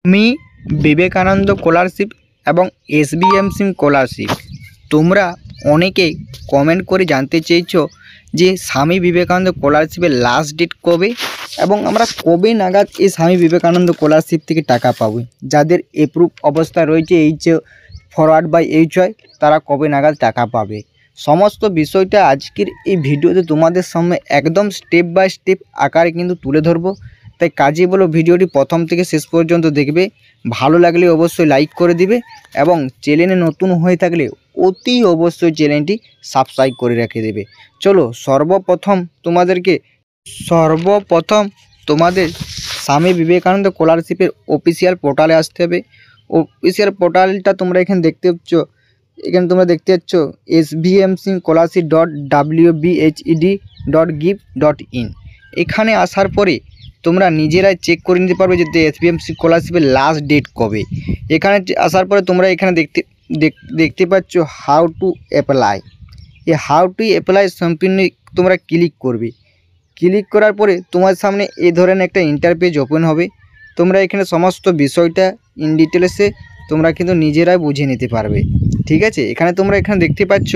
আমি বিবেকানন্দ স্কলারশিপ এবং এসবিএমসি স্কলারশিপ তোমরা অনেকেই কমেন্ট করে জানতে চেয়েছো যে স্বামী বিবেকানন্দ স্কলারশিপের লাস্ট ডেট কবে এবং আমরা কবে নাগাদ এই স্বামী বিবেকানন্দ স্কলারশিপ থেকে টাকা পাবো। যাদের এপ্রুভ অবস্থা রয়েছে ফরওয়ার্ড বাই এইচওয়াই তারা কবে নাগাদ টাকা পাবে, সমস্ত বিষয়টা আজকের এই ভিডিওতে তোমাদের সামনে একদম স্টেপ বাই স্টেপ আকারে কিন্তু তুলে ধরবো। তাই কাজে বলো ভিডিওটি প্রথম থেকে শেষ পর্যন্ত দেখবে। ভালো লাগলে অবশ্যই লাইক করে দিবে এবং চ্যানেলে নতুন হয়ে থাকলে অতি অবশ্যই চ্যানেলটি সাবস্ক্রাইব করে রেখে দেবে। চলো সর্বপ্রথম তোমাদের স্বামী বিবেকানন্দ স্কলারশিপের অফিসিয়াল পোর্টালে আসতে হবে। অফিসিয়াল পোর্টালটা তোমরা এখানে দেখতে পাচ্ছ, তোমরা দেখতে পাচ্ছ svmc-scholarship.wbhed.gif.in। এখানে আসার পরে তোমরা নিজেরাই চেক করে নিতে পারবে যে এসবিএমসি স্কলারশিপের লাস্ট ডেট কবে। এখানে আসার পরে তোমরা এখানে দেখতে পাচ্ছ হাউ টু অ্যাপ্লাই। এই হাউ টু অ্যাপ্লাই সম্পূর্ণ তোমরা ক্লিক করবে। ক্লিক করার পরে তোমার সামনে এই ধরনের একটা ইন্টারপেজ ওপেন হবে। তোমরা এখানে সমস্ত বিষয়টা ইন ডিটেলসে তোমরা কিন্তু নিজেরাই বুঝে নিতে পারবে, ঠিক আছে। তোমরা এখানে দেখতে পাচ্ছ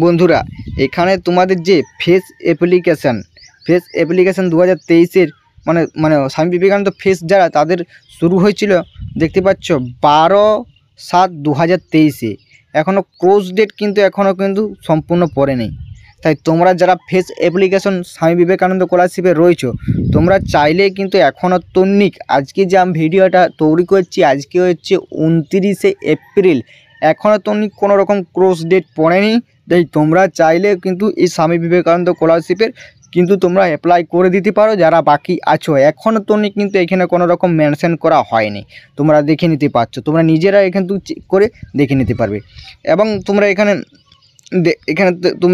বন্ধুরা, এখানে তোমাদের যে ফেস অ্যাপ্লিকেশান 2023-এর মানে স্বামী বিবেকানন্দ ফেস যারা তাদের শুরু হয়েছিল দেখতে পাচ্ছ 12/7/2023-এ। এখনও ক্লোজ ডেট কিন্তু সম্পূর্ণ পড়ে নেই। তাই তোমরা যারা ফেস অ্যাপ্লিকেশন স্বামী বিবেকানন্দ স্কলারশিপে রয়েছো তোমরা চাইলে কিন্তু এখনও তন্নিক আজকে যে আমি ভিডিওটা তৈরি করছি আজকে হচ্ছে 29শে এপ্রিল, এখনও তন্নিক কোনো রকম ক্লোজ ডেট পড়েনি। তাই তোমরা চাইলে কিন্তু এই স্বামী বিবেকানন্দ স্কলারশিপের কিন্তু তোমরা অ্যাপ্লাই করে দিতে পারো যারা বাকি আছো। এখনও তন্নিক কিন্তু এখানে কোনো রকম মেনশন করা হয়নি, তোমরা দেখে নিতে পারছো। তোমরা নিজেরা এখানে চেক করে দেখে নিতে পারবে। এবং তোমরা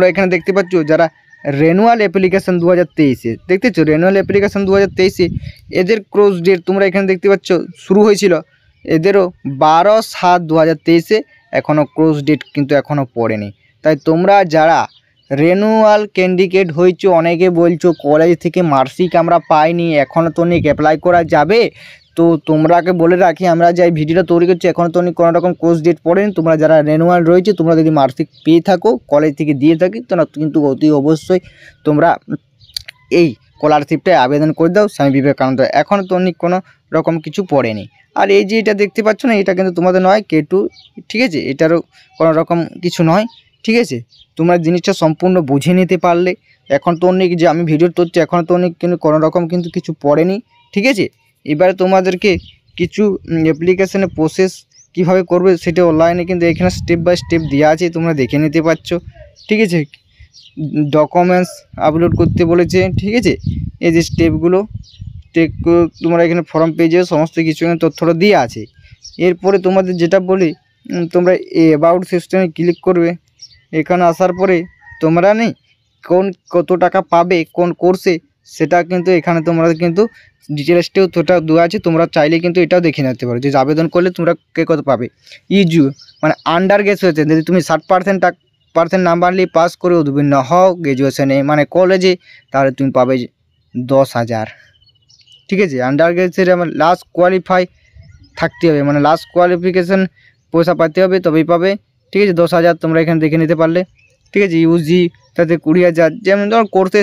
এখানে দেখতে পাচ্ছ যারা রেনুয়াল অ্যাপ্লিকেশান 2023-এ দেখতেছো, রেনুয়াল অ্যাপ্লিকেশান 2023-এ এদের ক্লোজ ডেট তোমরা এখানে দেখতে পাচ্ছ শুরু হয়েছিল এদেরও 12/7/2023-এ, এখনও ক্লোজ ডেট কিন্তু এখনও পড়েনি। তাই তোমরা যারা রেনুয়াল ক্যান্ডিডেট হয়েছো অনেকে বলছো কলেজ থেকে মার্কশিট আমরা পাইনি, এখনও তো অনেক অ্যাপ্লাই করা যাবে। তো তোমরাকে বলে রাখি, আমরা যাই ভিডিওটা তৈরি করছি এখনও তো কোনো রকম কোর্স ডেট পড়েনি। তোমরা যারা রেনুয়াল রয়েছে তোমরা যদি মার্কশিট পেয়ে থাকো কলেজ থেকে দিয়ে থাকি তোমরা কিন্তু অতি অবশ্যই তোমরা এই স্কলারশিপটায় আবেদন করে দাও স্বামী বিবেকানন্দ। এখনও তো অনেক কোনো রকম কিছু পড়েনি। আর এই যে এটা দেখতে পাচ্ছ না, এটা কিন্তু তোমাদের নয় K2, ঠিক আছে। এটারও কোনো রকম কিছু নয়, ঠিক আছে। তোমরা জিনিসটা সম্পূর্ণ বুঝে নিতে পারলে। এখন তো অনেক যে আমি ভিডিও করছি এখনও তো অনেক কিন্তু কোনো রকম কিন্তু কিছু পড়েনি, ঠিক আছে। এবারে তোমাদেরকে কিছু অ্যাপ্লিকেশনের প্রসেস কিভাবে করবে সেটা অনলাইনে কিন্তু এখানে স্টেপ বাই স্টেপ দেওয়া আছে, তোমরা দেখে নিতে পারছো, ঠিক আছে। ডকুমেন্টস আপলোড করতে বলেছে, ঠিক আছে। এই যে স্টেপগুলো তোমরা এখানে ফর্ম পেজে সমস্ত কিছু এখানে তথ্যটা দেওয়া আছে। এরপরে তোমাদের যেটা বলি তোমরা অ্যাবাউট সিস্টেমে ক্লিক করবে। এখানে আসার পরে তোমরা কত টাকা পাবে কোন কোর্সে সেটা কিন্তু এখানে তোমরা কিন্তু ডিটেলসটাও তোটা দেওয়া আছে। তোমরা চাইলে কিন্তু এটাও দেখে নিতে পারো যে আবেদন করলে তোমরা কত পাবে। ইজু মানে আন্ডার গ্র্যাজুয়েশন যদি তুমি 60% নাম্বার নিয়ে পাস করে উদ্বিগ্ন হও গ্র্যাজুয়েশনে মানে কলেজে, তাহলে তুমি পাবে 10,000, ঠিক আছে। আন্ডার গ্র্যাজুয়েশনে আমার লাস্ট কোয়ালিফাই থাকতে হবে, মানে লাস্ট কোয়ালিফিকেশান পয়সা পাতে হবে তবেই পাবে, ঠিক আছে। 10,000 তোমরা এখানে দেখে নিতে পারলে, ঠিক আছে। ইউজি তাতে 20,000, যেমন ধর কোর্সে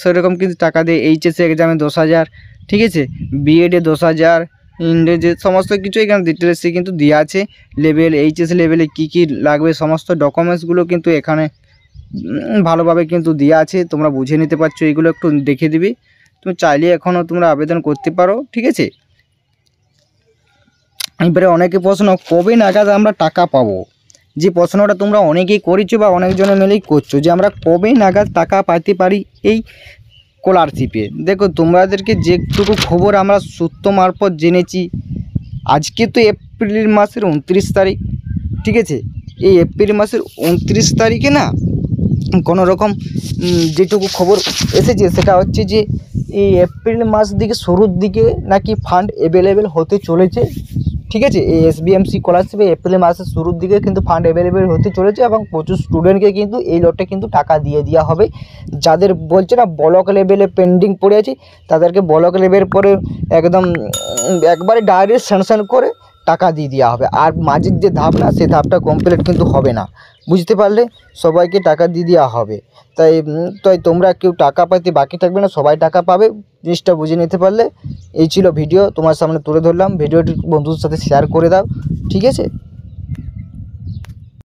সেরকম কিন্তু টাকা দেয়। এইচএসসি এক্সামে 10,000, ঠিক আছে। বিএডে 10,000, ইংরেজি সমস্ত কিছু এখানে ডিটেলসে কিন্তু দেওয়া আছে। লেভেল এইচএস লেভেলে কী লাগবে সমস্ত ডকুমেন্টসগুলো কিন্তু এখানে ভালোভাবে কিন্তু দেওয়া আছে, তোমরা বুঝে নিতে পারছো। এইগুলো একটু দেখে দিবি, তুমি চাইলে এখনও তোমরা আবেদন করতে পারো, ঠিক আছে। এবারে অনেকে প্রশ্ন কবে নাগাদ আমরা টাকা পাবো, যে প্রশ্নটা তোমরা অনেকেই করেছো বা অনেকজনে মিলেই করছো যে আমরা কবে নাগাদ টাকা পাইতে পারি এই স্কলারশিপে। দেখো তোমাদেরকে যেটুকু খবর আমরা সূত্র মারফত জেনেছি, আজকে তো এপ্রিল মাসের 29 তারিখ, ঠিক আছে। এই এপ্রিল মাসের 29 তারিখে না কোনো রকম যেটুকু খবর এসেছে সেটা হচ্ছে যে এই এপ্রিল মাস দিকে শুরুর দিকে নাকি ফান্ড অ্যাভেলেবেল হতে চলেছে ঠিক আছে। এই SBMC স্কলারশিপে এপ্রিল মাসের শুরুর দিকে কিন্তু ফান্ড অ্যাভেলেবেল হতে চলেছে এবং প্রচুর স্টুডেন্টকে কিন্তু এই লটে কিন্তু টাকা দিয়ে দেওয়া হবে। যাদের বলছে না ব্লক লেভেলে পেন্ডিং পড়ে আছে, তাদেরকে ব্লক লেভেল পরে একদম একবারে ডাইরেক্ট স্যাংশন করে টাকা দিয়ে দেওয়া হবে। আর মাঝের যে ধাপ না, সেই ধাপটা কমপ্লিট কিন্তু হবে না, বুঝতে পারলে? সবাইকে টাকা দিয়ে দেওয়া হবে। তাই তোমরা কেউ টাকা পাইতে বাকি থাকবে না, সবাই টাকা পাবে, জিনিসটা বুঝে নিতে পারলে। এই ছিল ভিডিও, তোমার সামনে তুলে ধরলাম। ভিডিওটি বন্ধুদের সাথে শেয়ার করে দাও, ঠিক আছে।